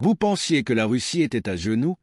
Vous pensiez que la Russie était à genoux,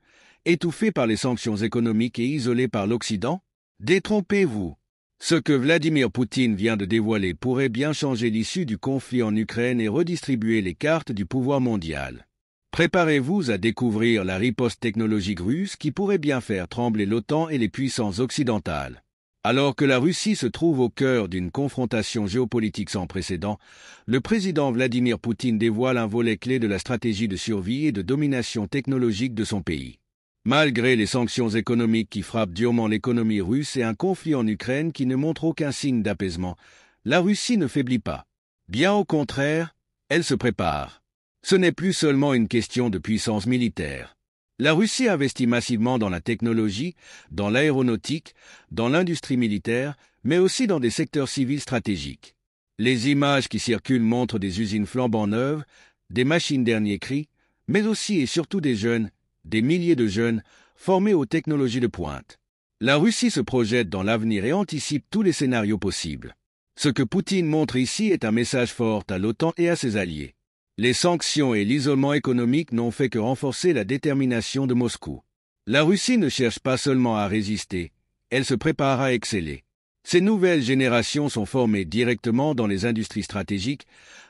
étouffée par les sanctions économiques et isolée par l'Occident? Détrompez-vous. Ce que Vladimir Poutine vient de dévoiler pourrait bien changer l'issue du conflit en Ukraine et redistribuer les cartes du pouvoir mondial. Préparez-vous à découvrir la riposte technologique russe qui pourrait bien faire trembler l'OTAN et les puissances occidentales. Alors que la Russie se trouve au cœur d'une confrontation géopolitique sans précédent, le président Vladimir Poutine dévoile un volet clé de la stratégie de survie et de domination technologique de son pays. Malgré les sanctions économiques qui frappent durement l'économie russe et un conflit en Ukraine qui ne montre aucun signe d'apaisement, la Russie ne faiblit pas. Bien au contraire, elle se prépare. Ce n'est plus seulement une question de puissance militaire. La Russie investit massivement dans la technologie, dans l'aéronautique, dans l'industrie militaire, mais aussi dans des secteurs civils stratégiques. Les images qui circulent montrent des usines flambant neuves, des machines dernier cri, mais aussi et surtout des jeunes, des milliers de jeunes, formés aux technologies de pointe. La Russie se projette dans l'avenir et anticipe tous les scénarios possibles. Ce que Poutine montre ici est un message fort à l'OTAN et à ses alliés. Les sanctions et l'isolement économique n'ont fait que renforcer la détermination de Moscou. La Russie ne cherche pas seulement à résister, elle se prépare à exceller. Ces nouvelles générations sont formées directement dans les industries stratégiques,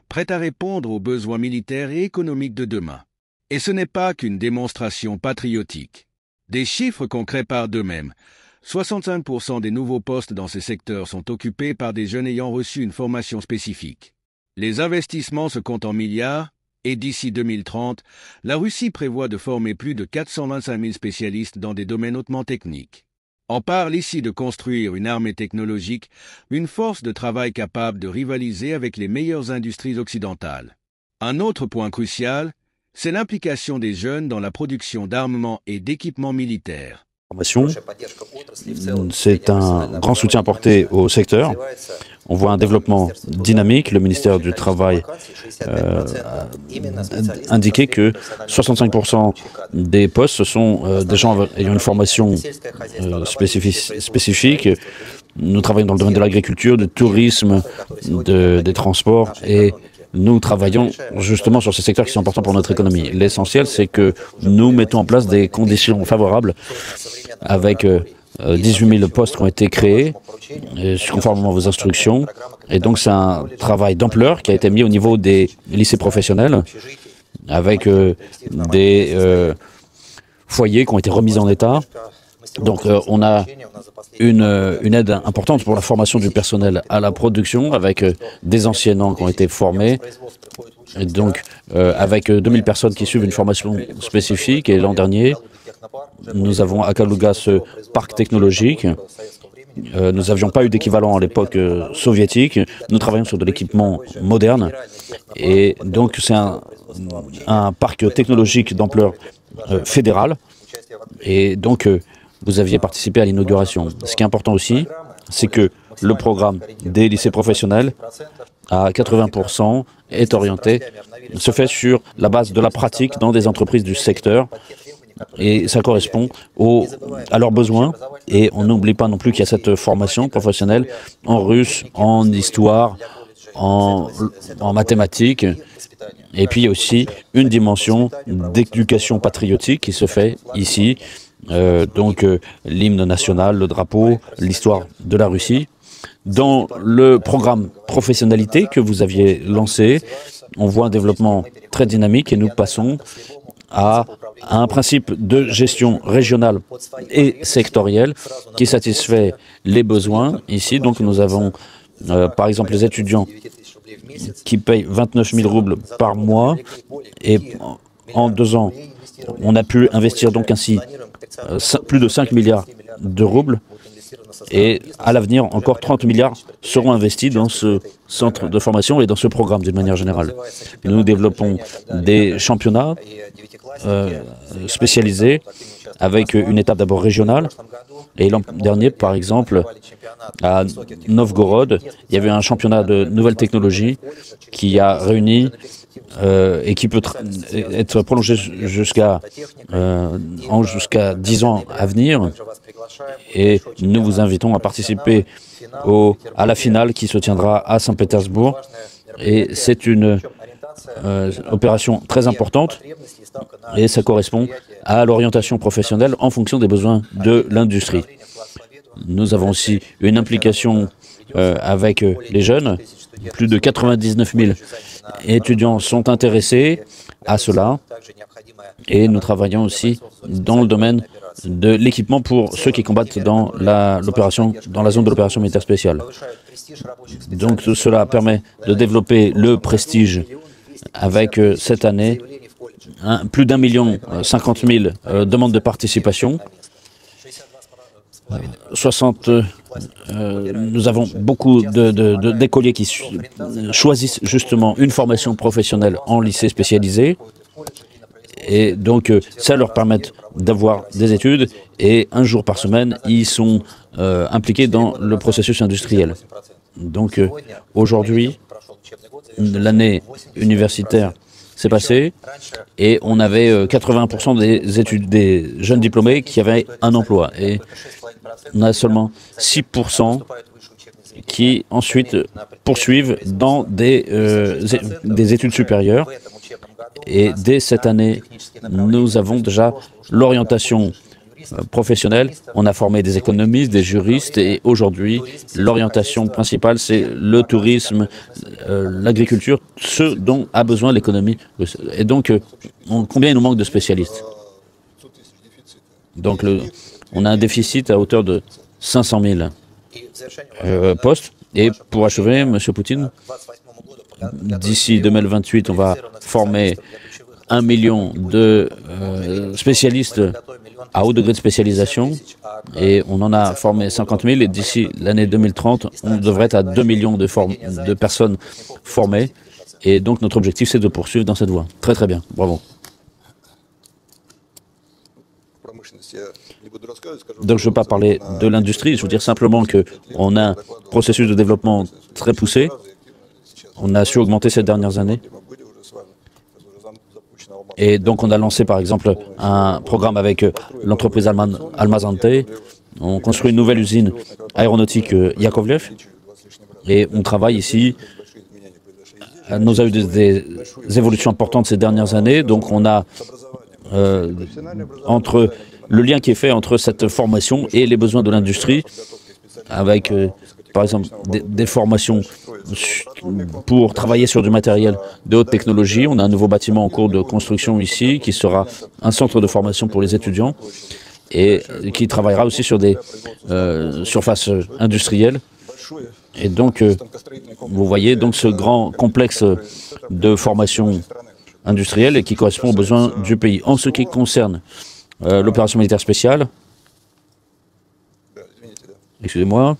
prêtes à répondre aux besoins militaires et économiques de demain. Et ce n'est pas qu'une démonstration patriotique. Des chiffres concrets parlent d'eux-mêmes. 65% des nouveaux postes dans ces secteurs sont occupés par des jeunes ayant reçu une formation spécifique. Les investissements se comptent en milliards, et d'ici 2030, la Russie prévoit de former plus de 425 000 spécialistes dans des domaines hautement techniques. On parle ici de construire une armée technologique, une force de travail capable de rivaliser avec les meilleures industries occidentales. Un autre point crucial, c'est l'implication des jeunes dans la production d'armements et d'équipements militaires. C'est un grand soutien apporté au secteur. On voit un développement dynamique. Le ministère du Travail a indiqué que 65% des postes, ce sont des gens ayant une formation spécifique. Nous travaillons dans le domaine de l'agriculture, du tourisme, des transports et nous travaillons justement sur ces secteurs qui sont importants pour notre économie. L'essentiel, c'est que nous mettons en place des conditions favorables avec 18 000 postes qui ont été créés, conformément à vos instructions. Et donc, c'est un travail d'ampleur qui a été mis au niveau des lycées professionnels, avec des foyers qui ont été remis en état. Donc, on a une aide importante pour la formation du personnel à la production, avec des enseignants qui ont été formés. Et donc, avec 2000 personnes qui suivent une formation spécifique. Et l'an dernier, nous avons à Kaluga ce parc technologique. Nous n'avions pas eu d'équivalent à l'époque soviétique. Nous travaillons sur de l'équipement moderne. Et donc, c'est un parc technologique d'ampleur fédérale. Et donc, vous aviez participé à l'inauguration. Ce qui est important aussi, c'est que le programme des lycées professionnels, à 80%, est orienté, se fait sur la base de la pratique dans des entreprises du secteur. Et ça correspond à leurs besoins. Et on n'oublie pas non plus qu'il y a cette formation professionnelle en russe, en histoire, en mathématiques. Et puis il y a aussi une dimension d'éducation patriotique qui se fait ici. Donc l'hymne national, le drapeau, l'histoire de la Russie. Dans le programme professionnalité que vous aviez lancé, on voit un développement très dynamique et nous passons à un principe de gestion régionale et sectorielle qui satisfait les besoins ici. Donc nous avons par exemple les étudiants qui payent 29 000 roubles par mois et en 2 ans, on a pu investir donc ainsi plus de 5 milliards de roubles et à l'avenir, encore 30 milliards seront investis dans ce centre de formation et dans ce programme d'une manière générale. Nous développons des championnats spécialisés avec une étape d'abord régionale. Et l'an dernier, par exemple, à Novgorod, il y avait un championnat de nouvelles technologies qui a réuni et qui peut être prolongé jusqu'à 10 ans à venir. Et nous vous invitons à participer à la finale qui se tiendra à Saint-Pétersbourg. Et c'est une opération très importante et ça correspond à l'orientation professionnelle en fonction des besoins de l'industrie. Nous avons aussi une implication avec les jeunes. Plus de 99 000 étudiants sont intéressés à cela et nous travaillons aussi dans le domaine de l'équipement pour ceux qui combattent dans la zone de l'opération militaire spéciale. Donc tout cela permet de développer le prestige avec cette année plus d'1,05 million demandes de participation. Nous avons beaucoup d'écoliers qui choisissent justement une formation professionnelle en lycée spécialisé. Et donc, ça leur permet d'avoir des études et un jour par semaine, ils sont impliqués dans le processus industriel. Donc, aujourd'hui, l'année universitaire s'est passée et on avait 80% des jeunes diplômés qui avaient un emploi. Et on a seulement 6% qui ensuite poursuivent dans des études supérieures. Et dès cette année, nous avons déjà l'orientation professionnelle. On a formé des économistes, des juristes et aujourd'hui, l'orientation principale, c'est le tourisme, l'agriculture, ce dont a besoin l'économie. Et donc, combien il nous manque de spécialistes? Donc, on a un déficit à hauteur de 500 000 postes. Et pour achever, M. Poutine, d'ici 2028, on va former 1 million de spécialistes à haut degré de spécialisation et on en a formé 50 000 et d'ici l'année 2030, on devrait être à 2 millions de personnes formées et donc notre objectif c'est de poursuivre dans cette voie. Très très bien, bravo. Donc je ne veux pas parler de l'industrie, je veux dire simplement qu'on a un processus de développement très poussé. On a su augmenter ces dernières années. Et donc, on a lancé, par exemple, un programme avec l'entreprise allemande Almazante. On construit une nouvelle usine aéronautique Yakovlev. Et on travaille ici. Nous avons eu des évolutions importantes ces dernières années. Donc, on a entre le lien qui est fait entre cette formation et les besoins de l'industrie, avec, par exemple, des formations pour travailler sur du matériel de haute technologie. On a un nouveau bâtiment en cours de construction ici qui sera un centre de formation pour les étudiants et qui travaillera aussi sur des surfaces industrielles. Et donc, vous voyez donc ce grand complexe de formation industrielle et qui correspond aux besoins du pays. En ce qui concerne l'opération militaire spéciale, excusez-moi.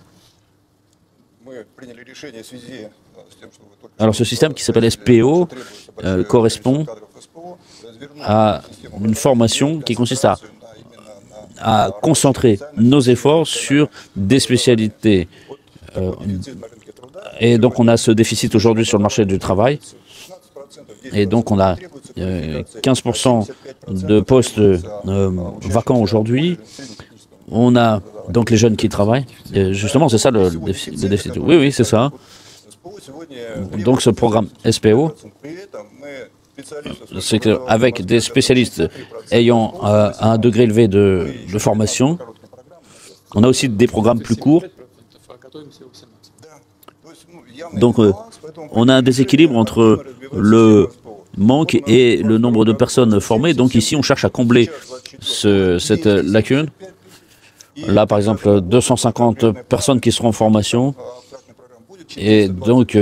Alors ce système qui s'appelle SPO correspond à une formation qui consiste à concentrer nos efforts sur des spécialités. Et donc on a ce déficit aujourd'hui sur le marché du travail. Et donc on a 15% de postes vacants aujourd'hui. On a donc les jeunes qui travaillent. Et justement, c'est ça le déficit. Oui, oui, c'est ça. Donc ce programme SPO, c'est qu'avec des spécialistes ayant un degré élevé de formation, on a aussi des programmes plus courts. Donc on a un déséquilibre entre le manque et le nombre de personnes formées. Donc ici, on cherche à combler cette lacune. Là, par exemple, 250 personnes qui seront en formation. Et donc,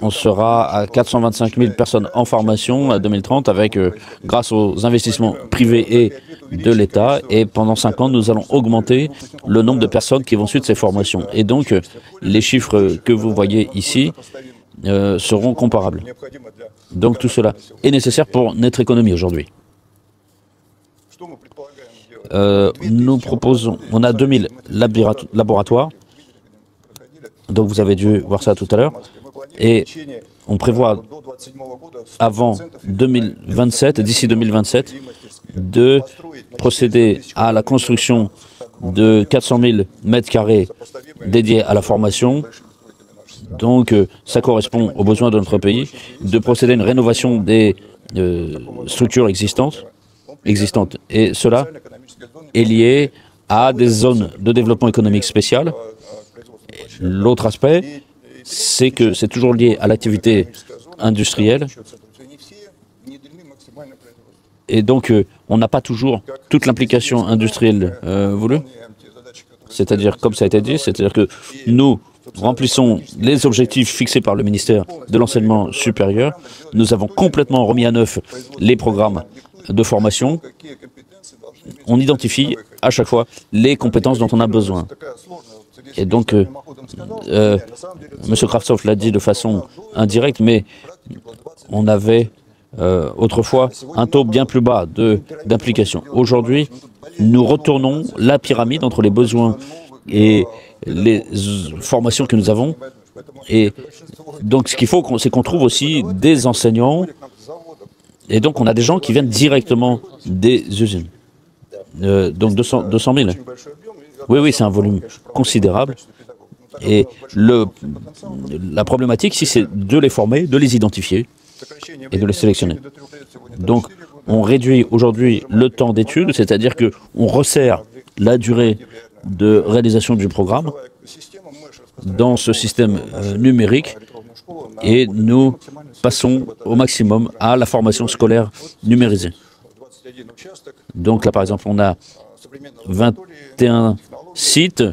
on sera à 425 000 personnes en formation à 2030 avec, grâce aux investissements privés et de l'État. Et pendant 5 ans, nous allons augmenter le nombre de personnes qui vont suivre ces formations. Et donc, les chiffres que vous voyez ici seront comparables. Donc, tout cela est nécessaire pour notre économie aujourd'hui. Nous proposons, on a 2000 laboratoires, donc vous avez dû voir ça tout à l'heure, et on prévoit avant 2027, d'ici 2027, de procéder à la construction de 400 000 mètres carrés dédiés à la formation. Donc ça correspond aux besoins de notre pays, de procéder à une rénovation des structures existantes. Et cela est lié à des zones de développement économique spéciales. L'autre aspect, c'est que c'est toujours lié à l'activité industrielle. Et donc, on n'a pas toujours toute l'implication industrielle voulue. C'est-à-dire, comme ça a été dit, c'est-à-dire que nous remplissons les objectifs fixés par le ministère de l'enseignement supérieur. Nous avons complètement remis à neuf les programmes de formation. On identifie à chaque fois les compétences dont on a besoin. Et donc, M. Kravtsov l'a dit de façon indirecte, mais on avait autrefois un taux bien plus bas d'implication. Aujourd'hui, nous retournons la pyramide entre les besoins et les formations que nous avons. Et donc, ce qu'il faut, c'est qu'on trouve aussi des enseignants. Et donc, on a des gens qui viennent directement des usines. Donc, 200 000. Oui, c'est un volume considérable. Et la problématique ici, c'est de les former, de les identifier et de les sélectionner. Donc, on réduit aujourd'hui le temps d'études, c'est-à-dire qu'on resserre la durée de réalisation du programme dans ce système numérique et nous passons au maximum à la formation scolaire numérisée. Donc là, par exemple, on a 21 sites.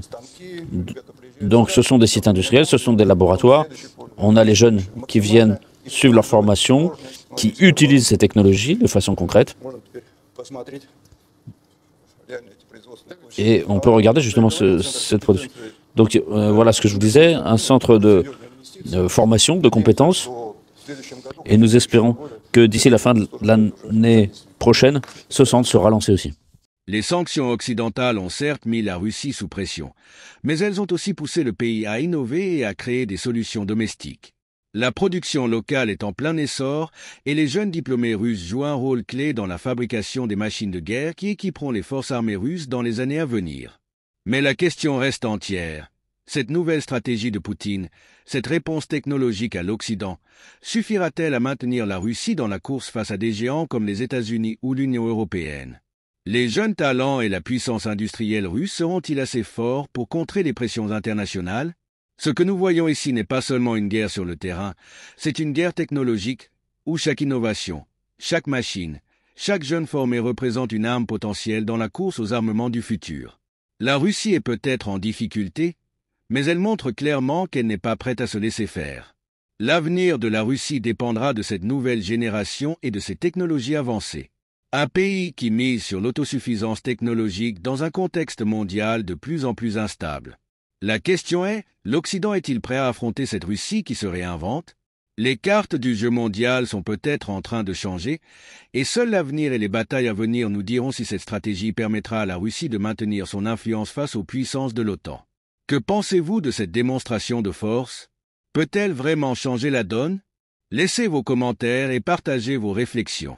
Donc ce sont des sites industriels, ce sont des laboratoires. On a les jeunes qui viennent suivre leur formation, qui utilisent ces technologies de façon concrète. Et on peut regarder justement cette production. Donc voilà ce que je vous disais, un centre de formation, de compétences. Et nous espérons que d'ici la fin de l'année prochaine, ce centre sera lancé aussi. Les sanctions occidentales ont certes mis la Russie sous pression, mais elles ont aussi poussé le pays à innover et à créer des solutions domestiques. La production locale est en plein essor et les jeunes diplômés russes jouent un rôle clé dans la fabrication des machines de guerre qui équiperont les forces armées russes dans les années à venir. Mais la question reste entière. Cette nouvelle stratégie de Poutine, cette réponse technologique à l'Occident, suffira-t-elle à maintenir la Russie dans la course face à des géants comme les États-Unis ou l'Union européenne? Les jeunes talents et la puissance industrielle russe seront-ils assez forts pour contrer les pressions internationales? Ce que nous voyons ici n'est pas seulement une guerre sur le terrain, c'est une guerre technologique où chaque innovation, chaque machine, chaque jeune formé représente une arme potentielle dans la course aux armements du futur. La Russie est peut-être en difficulté, mais elle montre clairement qu'elle n'est pas prête à se laisser faire. L'avenir de la Russie dépendra de cette nouvelle génération et de ses technologies avancées. Un pays qui mise sur l'autosuffisance technologique dans un contexte mondial de plus en plus instable. La question est, l'Occident est-il prêt à affronter cette Russie qui se réinvente? Les cartes du jeu mondial sont peut-être en train de changer, et seul l'avenir et les batailles à venir nous diront si cette stratégie permettra à la Russie de maintenir son influence face aux puissances de l'OTAN. Que pensez-vous de cette démonstration de force? Peut-elle vraiment changer la donne? Laissez vos commentaires et partagez vos réflexions.